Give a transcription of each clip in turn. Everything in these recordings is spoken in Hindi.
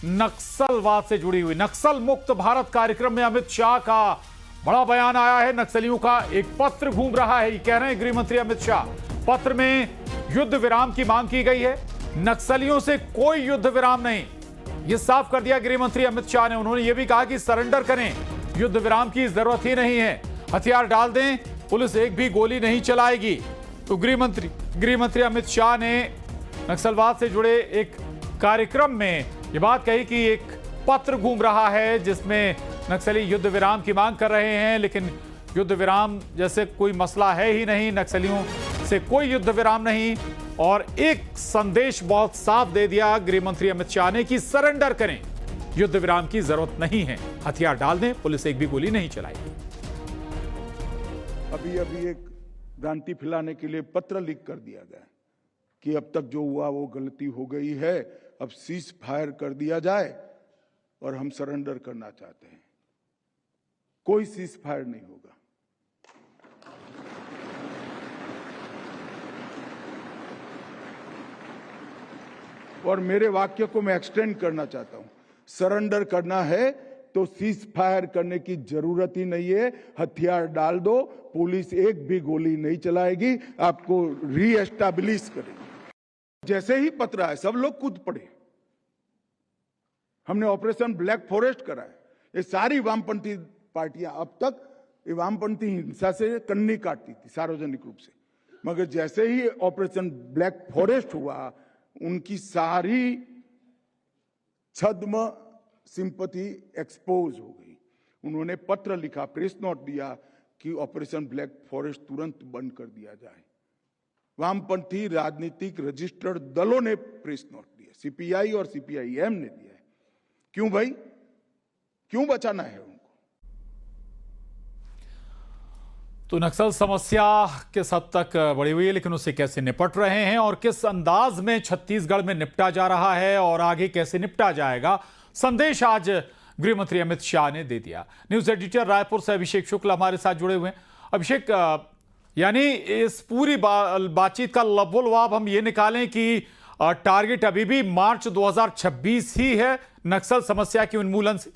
नक्सलवाद से जुड़ी हुई। नक्सल मुक्त भारत कार्यक्रम में अमित शाह का बड़ा बयान आया है। नक्सलियों का एक पत्र घूम रहा है, ये कह रहे हैं गृह मंत्री अमित शाह। पत्र में युद्ध विराम की मांग की गई है, नक्सलियों से कोई युद्ध विराम नहीं, ये साफ कर दिया गृह मंत्री अमित शाह ने। उन्होंने ये भी कहा कि सरेंडर करें, युद्ध विराम की जरूरत ही नहीं है, हथियार डाल दें, पुलिस एक भी गोली नहीं चलाएगी। तो गृह मंत्री अमित शाह ने नक्सलवाद से जुड़े एक कार्यक्रम में ये बात कही कि एक पत्र घूम रहा है जिसमें नक्सली युद्ध विराम की मांग कर रहे हैं, लेकिन युद्ध विराम जैसे कोई मसला है ही नहीं, नक्सलियों से कोई युद्ध विराम नहीं। और एक संदेश बहुत साफ दे दिया गृह मंत्री अमित शाह ने कि सरेंडर करें, युद्ध विराम की जरूरत नहीं है, हथियार डाल दें, पुलिस एक भी गोली नहीं चलाएगी। अभी एक भ्रांति फैलाने के लिए पत्र लीक कर दिया गया कि अब तक जो हुआ वो गलती हो गई है, अब सीज फायर कर दिया जाए और हम सरेंडर करना चाहते हैं। कोई सीज फायर नहीं होगा। और मेरे वाक्य को मैं एक्सटेंड करना चाहता हूं, सरेंडर करना है तो सीज फायर करने की जरूरत ही नहीं है, हथियार डाल दो, पुलिस एक भी गोली नहीं चलाएगी, आपको रीएस्टैब्लिश करेगी। जैसे ही पत्र आया सब लोग कूद पड़े। हमने ऑपरेशन ब्लैक फॉरेस्ट करा है। ये सारी वामपंथी पार्टियां अब तक वामपंथी हिंसा से कन्नी काटती थी सार्वजनिक रूप से, मगर जैसे ही ऑपरेशन ब्लैक फॉरेस्ट हुआ उनकी सारी छद्म सिंपैथी एक्सपोज हो गई। उन्होंने पत्र लिखा, प्रेस नोट दिया कि ऑपरेशन ब्लैक फॉरेस्ट तुरंत बंद कर दिया जाए। वामपंथी राजनीतिक रजिस्टर्ड दलों ने प्रेस नोट दिया, सीपीआई और सीपीआईएम ने दिया है। क्यों भाई, क्यों बचाना है उनको? तो नक्सल समस्या किस हद तक बढ़ी हुई है, लेकिन उससे कैसे निपट रहे हैं और किस अंदाज में छत्तीसगढ़ में निपटा जा रहा है और आगे कैसे निपटा जाएगा, संदेश आज गृह मंत्री अमित शाह ने दे दिया। न्यूज एडिटर रायपुर से अभिषेक शुक्ल हमारे साथ जुड़े हुए हैं। अभिषेक, यानी इस पूरी बातचीत का लबोलबाब हम ये निकालें कि टारगेट अभी भी मार्च 2026 ही है नक्सल समस्या के उन्मूलन से?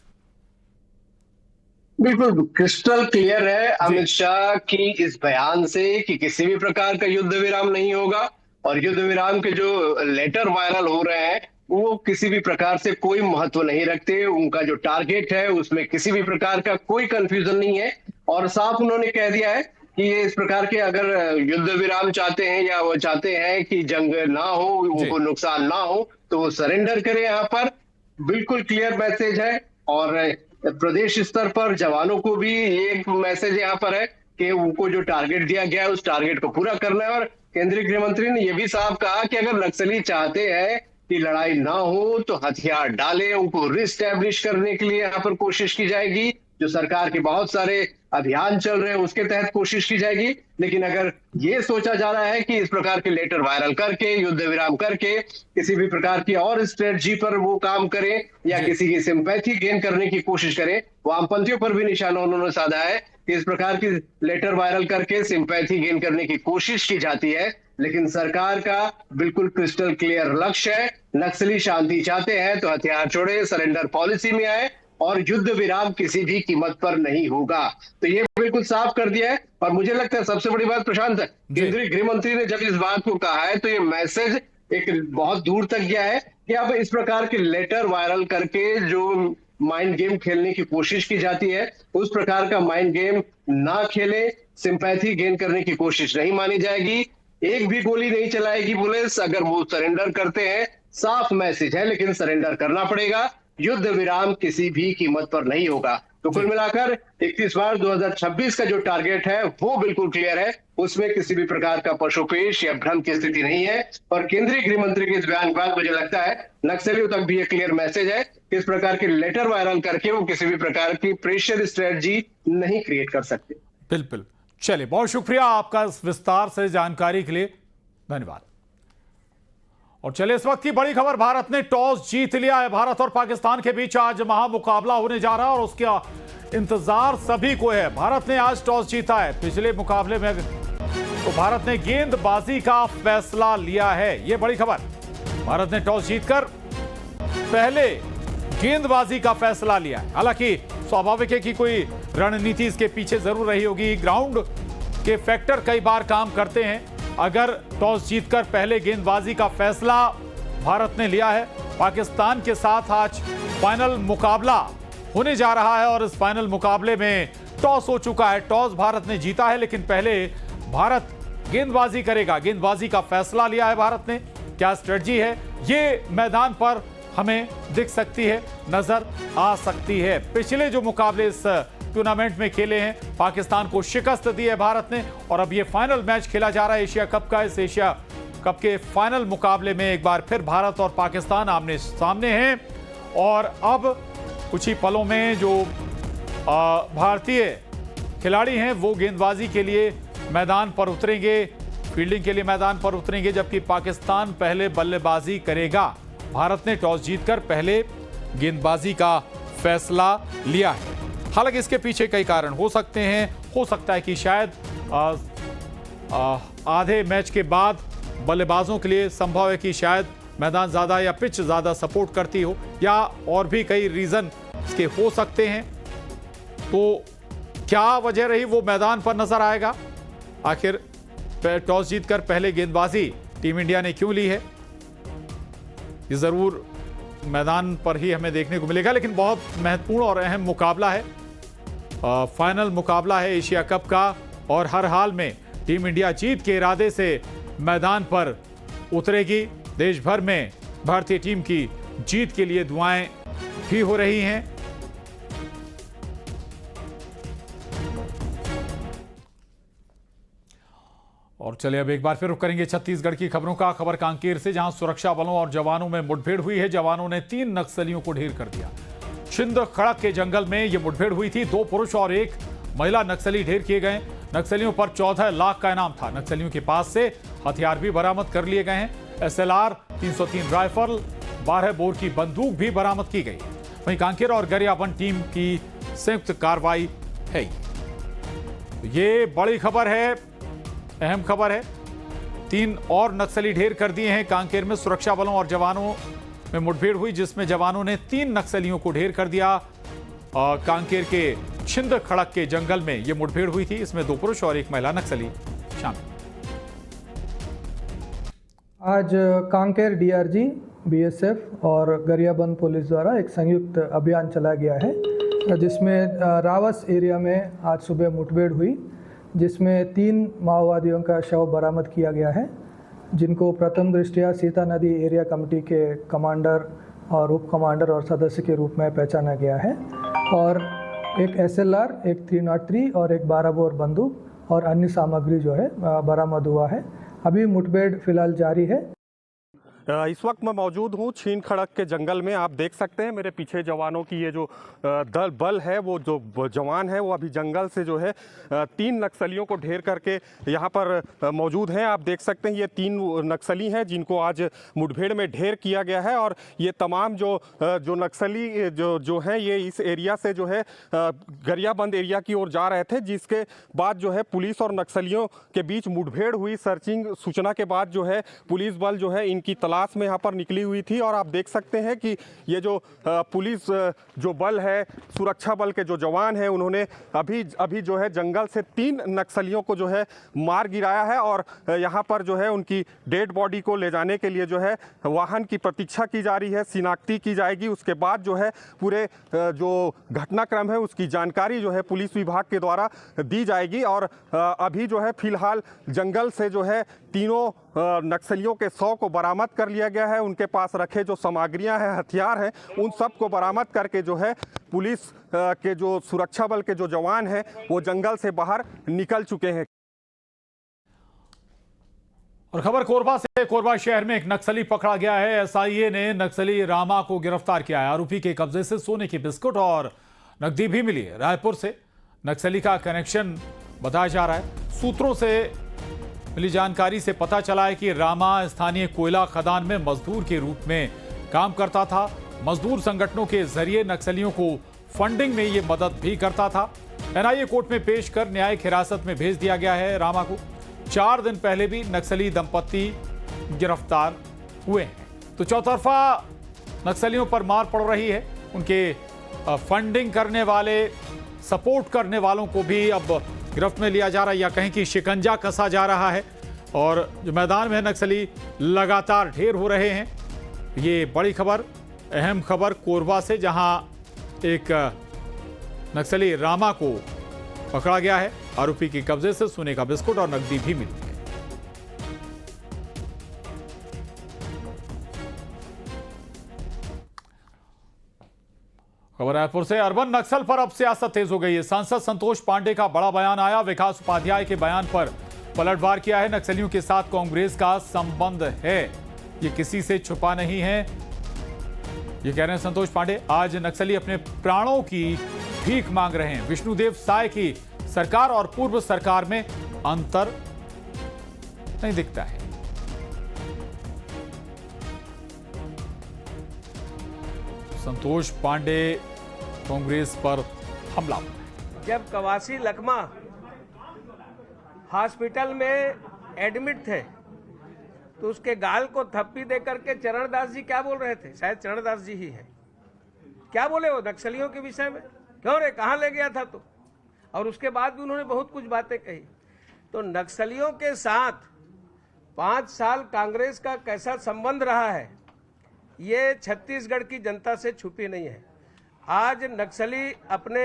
बिल्कुल क्रिस्टल क्लियर है अमित शाह की इस बयान से कि किसी भी प्रकार का युद्ध विराम नहीं होगा, और युद्ध विराम के जो लेटर वायरल हो रहे हैं वो किसी भी प्रकार से कोई महत्व नहीं रखते। उनका जो टारगेट है उसमें किसी भी प्रकार का कोई कंफ्यूजन नहीं है, और साफ उन्होंने कह दिया है कि ये इस प्रकार के अगर युद्ध विराम चाहते हैं या वो चाहते हैं कि जंग ना हो, उनको नुकसान ना हो, तो वो सरेंडर करें। यहाँ पर बिल्कुल क्लियर मैसेज है, और प्रदेश स्तर पर जवानों को भी ये मैसेज यहाँ पर है कि उनको जो टारगेट दिया गया है उस टारगेट को पूरा करना है। और केंद्रीय गृह मंत्री ने यह भी साफ कहा कि अगर नक्सली चाहते हैं कि लड़ाई ना हो तो हथियार डालें, उनको रिस्टैब्लिश करने के लिए यहाँ पर कोशिश की जाएगी। जो सरकार के बहुत सारे अभियान चल रहे हैं उसके तहत कोशिश की जाएगी। लेकिन अगर ये सोचा जा रहा है कि इस प्रकार के लेटर वायरल करके, युद्ध विराम करके किसी भी प्रकार की और स्ट्रेटजी पर वो काम करें या किसी की सिंपैथी गेन करने की कोशिश करें, वामपंथियों पर भी निशाना उन्होंने साधा है कि इस प्रकार की लेटर वायरल करके सिंपैथी गेन करने की कोशिश की जाती है। लेकिन सरकार का बिल्कुल क्रिस्टल क्लियर लक्ष्य है, नक्सली शांति चाहते हैं तो हथियार छोड़े, सरेंडर पॉलिसी में आए, और युद्ध विराम किसी भी कीमत पर नहीं होगा। तो ये बिल्कुल साफ कर दिया है। और मुझे लगता है सबसे बड़ी बात प्रशांत, केंद्रीय गृह मंत्री ने जब इस बात को कहा है तो ये मैसेज एक बहुत दूर तक गया है कि अब इस प्रकार के लेटर वायरल करके जो माइंड गेम खेलने की कोशिश की जाती है उस प्रकार का माइंड गेम ना खेले, सिंपैथी गेन करने की कोशिश नहीं मानी जाएगी, एक भी गोली नहीं चलाएगी पुलिस अगर वो सरेंडर करते हैं। साफ मैसेज है, लेकिन सरेंडर करना पड़ेगा, युद्ध विराम किसी भी कीमत पर नहीं होगा। तो कुल मिलाकर 31 मार्च 2026 का जो टारगेट है वो बिल्कुल क्लियर है, उसमें किसी भी प्रकार का पशुपेश या भ्रम की स्थिति नहीं है। और केंद्रीय गृह मंत्री के इस बयान के बाद मुझे लगता है नक्सलियों तक भी एक क्लियर मैसेज है कि इस प्रकार के लेटर वायरल करके वो किसी भी प्रकार की प्रेशर स्ट्रेटजी नहीं क्रिएट कर सकते। बिल्कुल। चलिए, बहुत शुक्रिया आपका इस विस्तार से जानकारी के लिए, धन्यवाद। और चलिए, इस वक्त की बड़ी खबर, भारत ने टॉस जीत लिया है। भारत और पाकिस्तान के बीच आज महामुकाबला होने जा रहा है और उसका इंतजार सभी को है। भारत ने आज टॉस जीता है। पिछले मुकाबले में तो भारत ने गेंदबाजी का फैसला लिया है, यह बड़ी खबर। भारत ने टॉस जीतकर पहले गेंदबाजी का फैसला लिया है। हालांकि स्वाभाविक है कि कोई रणनीति इसके पीछे जरूर रही होगी। ग्राउंड के फैक्टर कई बार काम करते हैं। अगर टॉस जीतकर पहले गेंदबाजी का फैसला भारत ने लिया है, पाकिस्तान के साथ आज फाइनल मुकाबला होने जा रहा है और इस फाइनल मुकाबले में टॉस हो चुका है। टॉस भारत ने जीता है, लेकिन पहले भारत गेंदबाजी करेगा। गेंदबाजी का फैसला लिया है भारत ने। क्या स्ट्रेटजी है ये मैदान पर हमें दिख सकती है, नजर आ सकती है। पिछले जो मुकाबले इस टूर्नामेंट में खेले हैं, पाकिस्तान को शिकस्त दी है भारत ने और अब ये फाइनल मैच खेला जा रहा है एशिया कप का। इस एशिया कप के फाइनल मुकाबले में एक बार फिर भारत और पाकिस्तान आमने सामने हैं और अब कुछ ही पलों में जो भारतीय खिलाड़ी हैं वो गेंदबाजी के लिए मैदान पर उतरेंगे, फील्डिंग के लिए मैदान पर उतरेंगे, जबकि पाकिस्तान पहले बल्लेबाजी करेगा। भारत ने टॉस जीतकर पहले गेंदबाजी का फैसला लिया है। हालांकि इसके पीछे कई कारण हो सकते हैं। हो सकता है कि शायद आधे मैच के बाद बल्लेबाजों के लिए संभव है कि शायद मैदान ज़्यादा या पिच ज़्यादा सपोर्ट करती हो, या और भी कई रीज़न इसके हो सकते हैं। तो क्या वजह रही वो मैदान पर नजर आएगा। आखिर टॉस जीतकर पहले गेंदबाजी टीम इंडिया ने क्यों ली है, ये ज़रूर मैदान पर ही हमें देखने को मिलेगा। लेकिन बहुत महत्वपूर्ण और अहम मुकाबला है, फाइनल मुकाबला है एशिया कप का और हर हाल में टीम इंडिया जीत के इरादे से मैदान पर उतरेगी। देश भर में भारतीय टीम की जीत के लिए दुआएं भी हो रही हैं। और चलिए अब एक बार फिर रुक करेंगे छत्तीसगढ़ की खबरों का। खबर कांकेर से, जहां सुरक्षा बलों और जवानों में मुठभेड़ हुई है। जवानों ने 3 नक्सलियों को ढेर कर दिया। छिंद खड़क के जंगल में यह मुठभेड़ हुई थी। 2 पुरुष और 1 महिला नक्सली ढेर किए गए। नक्सलियों पर 14 लाख का इनाम था। नक्सलियों के पास से हथियार भी बरामद कर लिए गए हैं। SLR 303 राइफल, 12 बोर की बंदूक भी बरामद की गई। वहीं कांकेर और गरियाबंद टीम की संयुक्त कार्रवाई है। ये बड़ी खबर है, अहम खबर है। 3 और नक्सली ढेर कर दिए हैं। कांकेर में सुरक्षा बलों और जवानों में मुठभेड़ हुई, जिसमें जवानों ने 3 नक्सलियों को ढेर कर दिया। कांकेर के छिंद खड़क के जंगल में यह मुठभेड़ हुई थी। इसमें 2 पुरुष और 1 महिला नक्सली शामिल। आज कांकेर DRG, BSF और गरियाबंद पुलिस द्वारा एक संयुक्त अभियान चलाया गया है, जिसमें रावस एरिया में आज सुबह मुठभेड़ हुई, जिसमें 3 माओवादियों का शव बरामद किया गया है, जिनको प्रथम दृष्टया सीता नदी एरिया कमेटी के कमांडर और उप कमांडर और सदस्य के रूप में पहचाना गया है। और एक SLR, एक 303 और एक 12 बोर बंदूक और अन्य सामग्री जो है बरामद हुआ है। अभी मुठभेड़ फिलहाल जारी है। इस वक्त मैं मौजूद हूँ छीन खड़क के जंगल में। आप देख सकते हैं मेरे पीछे जवानों की ये जो बल है, वो जो जवान है वो अभी जंगल से जो है 3 नक्सलियों को ढेर करके यहाँ पर मौजूद हैं। आप देख सकते हैं ये 3 नक्सली हैं जिनको आज मुठभेड़ में ढेर किया गया है। और ये तमाम जो नक्सली जो हैं ये इस एरिया से जो है गरियाबंद एरिया की ओर जा रहे थे, जिसके बाद जो है पुलिस और नक्सलियों के बीच मुठभेड़ हुई। सर्चिंग सूचना के बाद जो है पुलिस बल जो है इनकी तलाश में यहाँ पर निकली हुई थी। और आप देख सकते हैं कि ये जो पुलिस जो बल है, सुरक्षा बल के जो जवान हैं, उन्होंने अभी जो है जंगल से 3 नक्सलियों को जो है मार गिराया है। और यहाँ पर जो है उनकी डेड बॉडी को ले जाने के लिए जो है वाहन की प्रतीक्षा की जा रही है, शिनाख्ती की जाएगी। उसके बाद जो है पूरे जो घटनाक्रम है उसकी जानकारी जो है पुलिस विभाग के द्वारा दी जाएगी। और अभी जो है फिलहाल जंगल से जो है 3 नक्सलियों के शव को बरामद कर लिया गया है। उनके पास रखे जो सामग्रियां हैं, हथियार हैं, उन सब को बरामद करके जो है पुलिस के जो सुरक्षा बल के जो जवान हैं वो जंगल से बाहर निकल चुके हैं। और खबर कोरबा से, कोरबा शहर में एक नक्सली पकड़ा गया है। SIA ने नक्सली रामा को गिरफ्तार किया है। आरोपी के कब्जे से सोने की बिस्कुट और नकदी भी मिली है। रायपुर से नक्सली का कनेक्शन बताया जा रहा है। सूत्रों से मिली जानकारी से पता चला है कि रामा स्थानीय कोयला खदान में मजदूर के रूप में काम करता था। मजदूर संगठनों के जरिए नक्सलियों को फंडिंग में ये मदद भी करता था। NIA कोर्ट में पेश कर न्यायिक हिरासत में भेज दिया गया है रामा को। 4 दिन पहले भी नक्सली दंपति गिरफ्तार हुए हैं। तो चौतरफा नक्सलियों पर मार पड़ रही है। उनके फंडिंग करने वाले, सपोर्ट करने वालों को भी अब गिरफ्त में लिया जा रहा है या कहीं कि शिकंजा कसा जा रहा है। और जो मैदान में नक्सली लगातार ढेर हो रहे हैं। ये बड़ी खबर, अहम खबर कोरबा से, जहां एक नक्सली रामा को पकड़ा गया है। आरोपी के कब्जे से सोने का बिस्कुट और नकदी भी मिली है। खबर रायपुर से, अर्बन नक्सल पर अब सियासत तेज हो गई है। सांसद संतोष पांडे का बड़ा बयान आया। विकास उपाध्याय के बयान पर पलटवार किया है। नक्सलियों के साथ कांग्रेस का संबंध है, ये किसी से छुपा नहीं है, ये कह रहे हैं संतोष पांडे। आज नक्सली अपने प्राणों की भीख मांग रहे हैं। विष्णुदेव साय की सरकार और पूर्व सरकार में अंतर नहीं दिखता है। संतोष पांडे कांग्रेस पर हमला। जब कवासी लकमा हॉस्पिटल में एडमिट थे तो उसके गाल को थप्पी देकर के चरणदास जी क्या बोल रहे थे, शायद चरणदास जी ही है, क्या बोले वो नक्सलियों के विषय में, क्यों रे कहाँ ले गया था तो। और उसके बाद भी उन्होंने बहुत कुछ बातें कही। तो नक्सलियों के साथ 5 साल कांग्रेस का कैसा संबंध रहा है, ये छत्तीसगढ़ की जनता से छुपी नहीं है। आज नक्सली अपने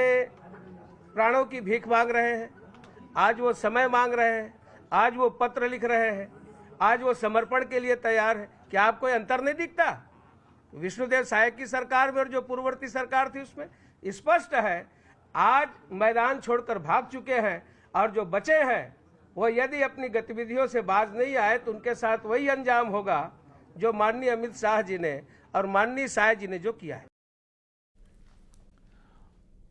प्राणों की भीख मांग रहे हैं, आज वो समय मांग रहे हैं, आज वो पत्र लिख रहे हैं, आज वो समर्पण के लिए तैयार है। क्या आपको अंतर नहीं दिखता? विष्णुदेव साय की सरकार में और जो पूर्ववर्ती सरकार थी उसमें स्पष्ट है। आज मैदान छोड़कर भाग चुके हैं और जो बचे हैं वो यदि अपनी गतिविधियों से बाज नहीं आए तो उनके साथ वही अंजाम होगा जो माननीय अमित शाह जी ने और माननीय शाह जी ने जो किया है।